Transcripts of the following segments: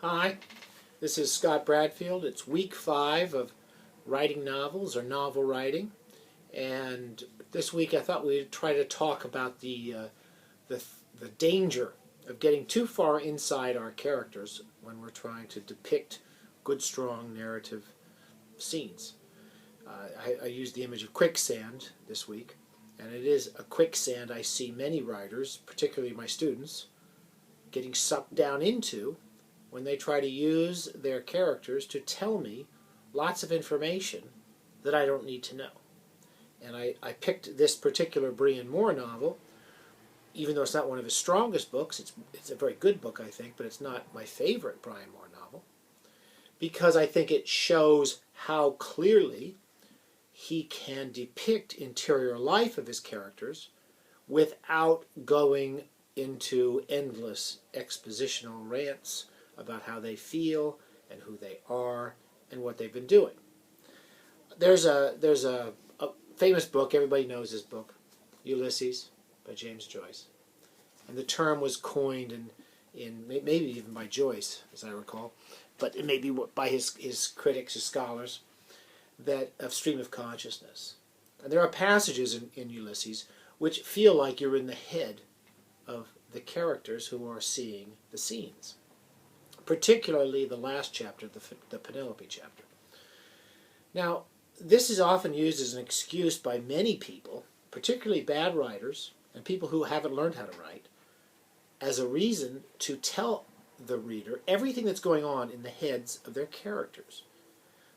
Hi, this is Scott Bradfield. It's week 5 of writing novels or novel writing, and this week I thought we'd try to talk about the danger of getting too far inside our characters when we're trying to depict good, strong narrative scenes. I used the image of quicksand this week, and it is a quicksand I see many writers, particularly my students, getting sucked down into when they try to use their characters to tell me lots of information that I don't need to know. And I picked this particular Brian Moore novel, even though it's not one of his strongest books. It's a very good book, I think, but it's not my favorite Brian Moore novel, because I think it shows how clearly he can depict interior life of his characters without going into endless expositional rants about how they feel and who they are and what they've been doing. There's a famous book, everybody knows this book, Ulysses by James Joyce. And the term was coined in maybe even by Joyce, as I recall, but it may be by his critics, his scholars, that of stream of consciousness. And there are passages in Ulysses which feel like you're in the head of the characters who are seeing the scenes, particularly the last chapter, the Penelope chapter. Now, this is often used as an excuse by many people, particularly bad writers and people who haven't learned how to write, as a reason to tell the reader everything that's going on in the heads of their characters.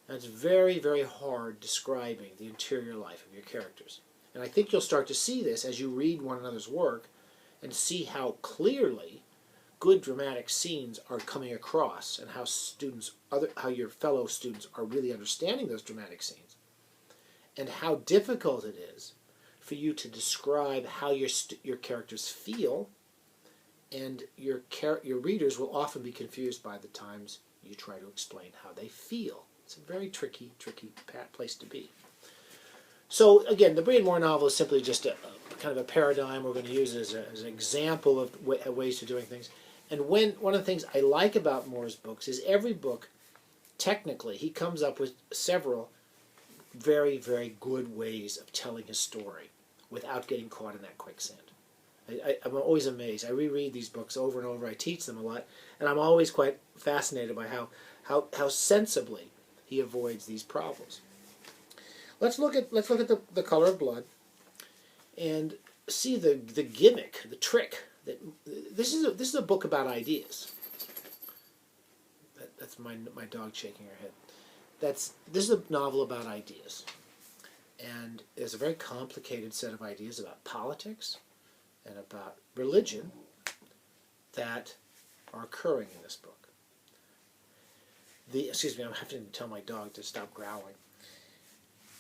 That's very, very hard describing the interior life of your characters. And I think you'll start to see this as you read one another's work and see how clearly good dramatic scenes are coming across and how your fellow students are really understanding those dramatic scenes, and how difficult it is for you to describe how your characters feel, and your readers will often be confused by the times you try to explain how they feel. It's a very tricky place to be. So again, the Brian Moore novel is simply just a kind of a paradigm we're going to use as an example of ways of doing things. And one of the things I like about Moore's books is every book, technically, he comes up with several very, very good ways of telling his story without getting caught in that quicksand. I'm always amazed. I reread these books over and over. I teach them a lot, and I'm always quite fascinated by how sensibly he avoids these problems. Let's look at the Color of Blood and see the gimmick, the trick. This is a book about ideas. That's my dog shaking her head. This is a novel about ideas, and there's a very complicated set of ideas about politics and about religion that are occurring in this book. Excuse me, I'm having to tell my dog to stop growling.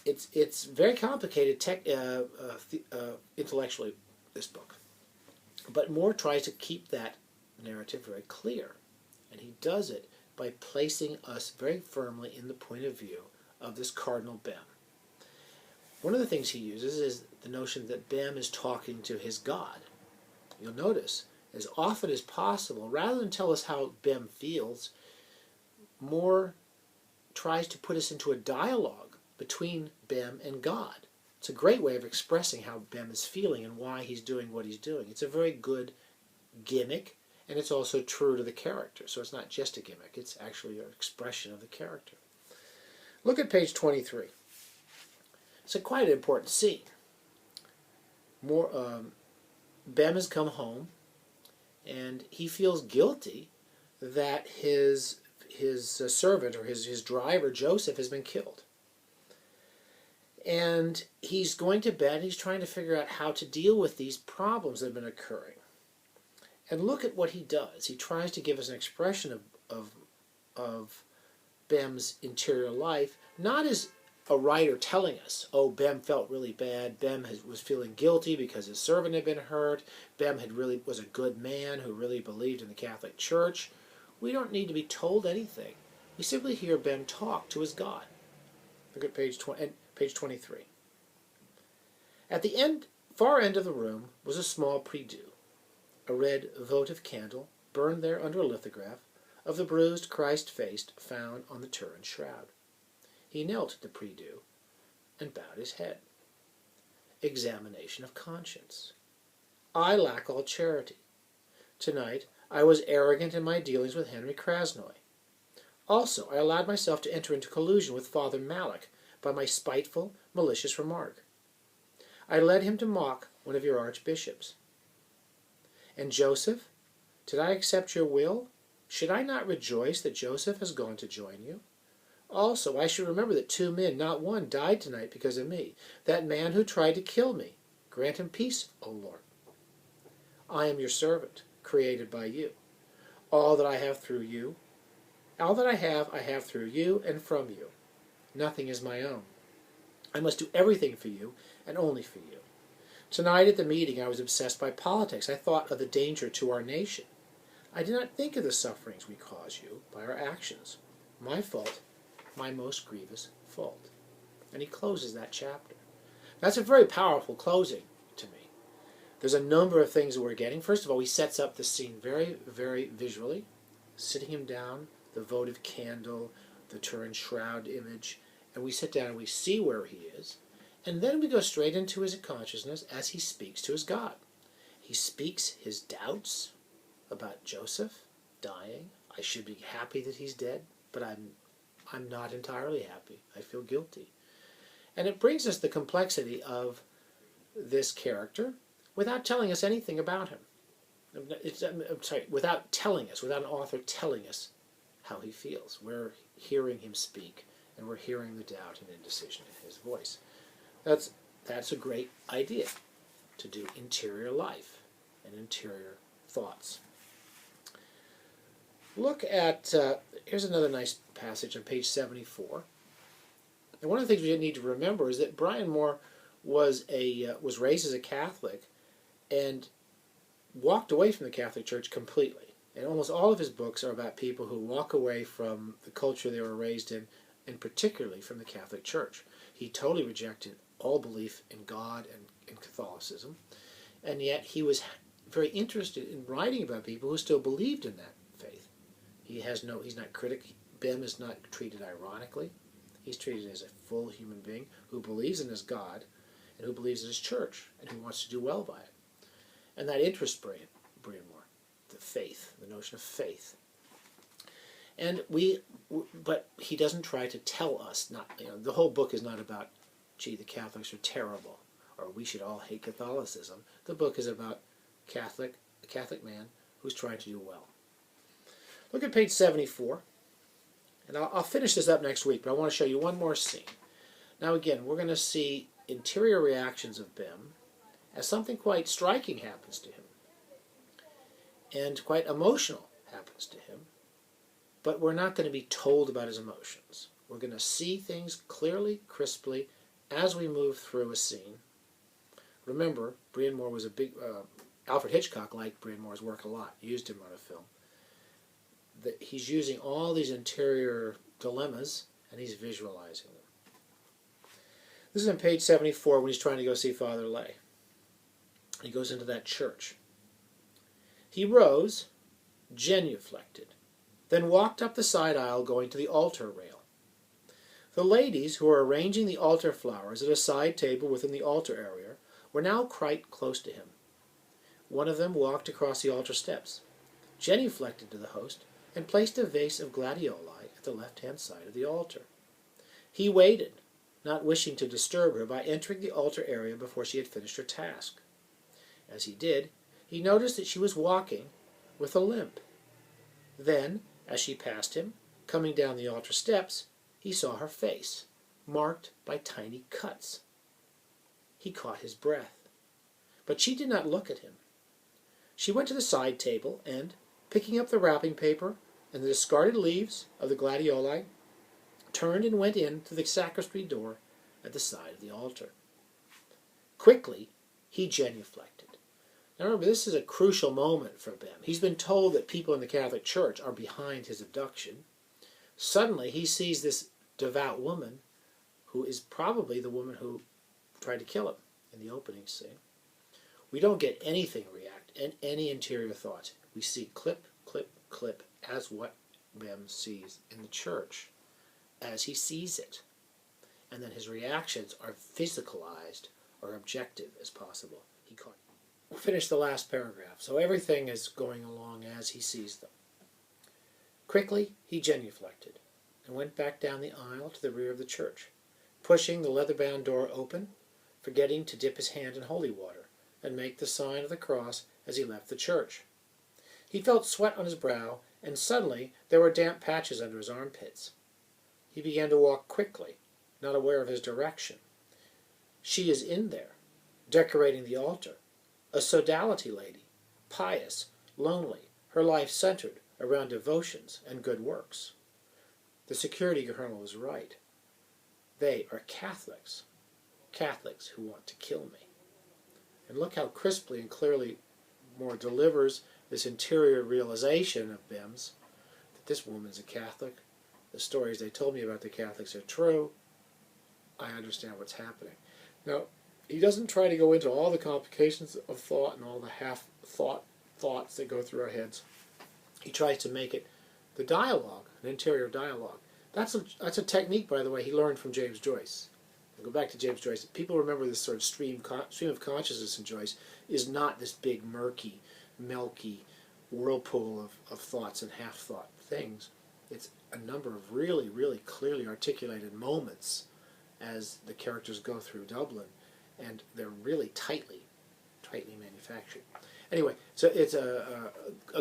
It's very complicated intellectually, this book. But Moore tries to keep that narrative very clear, and he does it by placing us very firmly in the point of view of this Cardinal Bem. One of the things he uses is the notion that Bem is talking to his God. You'll notice, as often as possible, rather than tell us how Bem feels, Moore tries to put us into a dialogue between Bem and God. It's a great way of expressing how Bem is feeling and why he's doing what he's doing. It's a very good gimmick, and it's also true to the character. So it's not just a gimmick, it's actually an expression of the character. Look at page 23. It's quite an important scene. Bem has come home, and he feels guilty that his servant, or his driver, Joseph, has been killed. And he's going to bed, and he's trying to figure out how to deal with these problems that have been occurring. And look at what he does. He tries to give us an expression of Bem's interior life, not as a writer telling us, oh, Bem felt really bad, Bem was feeling guilty because his servant had been hurt, Bem was a good man who really believed in the Catholic Church. We don't need to be told anything. We simply hear Bem talk to his God. Look at page 23. At the far end of the room was a small prie-dieu. A red votive candle burned there under a lithograph, of the bruised Christ face found on the Turin shroud. He knelt at the prie-dieu and bowed his head. Examination of conscience. I lack all charity. Tonight I was arrogant in my dealings with Henry Krasnoy. Also, I allowed myself to enter into collusion with Father Malik by my spiteful, malicious remark. I led him to mock one of your archbishops. And Joseph, did I accept your will? Should I not rejoice that Joseph has gone to join you? Also, I should remember that 2 men, not one, died tonight because of me. That man who tried to kill me. Grant him peace, O Lord. I am your servant, created by you. All that I have through you, all that I have through you and from you. Nothing is my own. I must do everything for you and only for you. Tonight at the meeting I was obsessed by politics. I thought of the danger to our nation. I did not think of the sufferings we cause you by our actions. My fault, my most grievous fault. And he closes that chapter. That's a very powerful closing to me. There's a number of things that we're getting. First of all, he sets up the scene very, very visually, sitting him down, the votive candle, the Turin shroud image, and we sit down and we see where he is, and then we go straight into his consciousness as he speaks to his God. He speaks his doubts about Joseph dying. I should be happy that he's dead, but I'm not entirely happy. I feel guilty. And it brings us the complexity of this character without telling us anything about him. Without an author telling us how he feels. We're hearing him speak, and we're hearing the doubt and indecision in his voice. That's a great idea, to do interior life and interior thoughts. Look at, here's another nice passage on page 74. And one of the things we need to remember is that Brian Moore was raised as a Catholic and walked away from the Catholic Church completely. And almost all of his books are about people who walk away from the culture they were raised in, and particularly from the Catholic Church. He totally rejected all belief in God and in Catholicism, and yet he was very interested in writing about people who still believed in that faith. He's not critic. Bim is not treated ironically. He's treated as a full human being who believes in his God and who believes in his church and who wants to do well by it. And that interests Brian Moore. The faith, the notion of faith. And but he doesn't try to tell us, the whole book is not about, gee, the Catholics are terrible, or we should all hate Catholicism. The book is about a Catholic man who's trying to do well. Look at page 74, and I'll finish this up next week, but I want to show you one more scene. Now again, we're going to see interior reactions of Bim as something quite striking happens to him. And quite emotional happens to him, but we're not going to be told about his emotions. We're going to see things clearly, crisply, as we move through a scene. Remember, Brian Moore was a big... Alfred Hitchcock liked Brian Moore's work a lot, used him on a film. He's using all these interior dilemmas, and he's visualizing them. This is on page 74 when he's trying to go see Father Lay. He goes into that church. He rose, genuflected, then walked up the side aisle going to the altar rail. The ladies who were arranging the altar flowers at a side table within the altar area were now quite close to him. One of them walked across the altar steps, genuflected to the host, and placed a vase of gladioli at the left-hand side of the altar. He waited, not wishing to disturb her by entering the altar area before she had finished her task. As he did, he noticed that she was walking with a limp. Then, as she passed him, coming down the altar steps, he saw her face, marked by tiny cuts. He caught his breath. But she did not look at him. She went to the side table and, picking up the wrapping paper and the discarded leaves of the gladioli, turned and went in through the sacristy door at the side of the altar. Quickly, he genuflected. Now remember, this is a crucial moment for Bim. He's been told that people in the Catholic Church are behind his abduction. Suddenly, he sees this devout woman who is probably the woman who tried to kill him in the opening scene. We don't get anything react and any interior thoughts. We see clip, clip, clip as what Bim sees in the church as he sees it. And then his reactions are physicalized or objective as possible. We'll finish the last paragraph. So everything is going along as he sees them. Quickly, he genuflected and went back down the aisle to the rear of the church, pushing the leather-bound door open, forgetting to dip his hand in holy water and make the sign of the cross as he left the church. He felt sweat on his brow, and suddenly there were damp patches under his armpits. He began to walk quickly, not aware of his direction. She is in there, decorating the altar, a sodality lady, pious, lonely, her life centered around devotions and good works. The security colonel was right. They are Catholics, Catholics who want to kill me. And look how crisply and clearly Moore delivers this interior realization of Bim's, that this woman's a Catholic. The stories they told me about the Catholics are true. I understand what's happening. Now, he doesn't try to go into all the complications of thought and all the half-thoughts that go through our heads. He tries to make it the dialogue, an interior dialogue. That's a technique, by the way, he learned from James Joyce. I'll go back to James Joyce. People remember this sort of stream of consciousness in Joyce is not this big, murky, milky whirlpool of thoughts and half-thought things. It's a number of really, really clearly articulated moments as the characters go through Dublin, and they're really tightly manufactured. Anyway, so it's a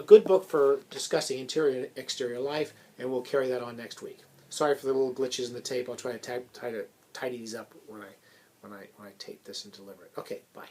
good book for discussing interior and exterior life, and we'll carry that on next week. Sorry for the little glitches in the tape. I'll try to tidy these up when I tape this and deliver it. Okay, bye.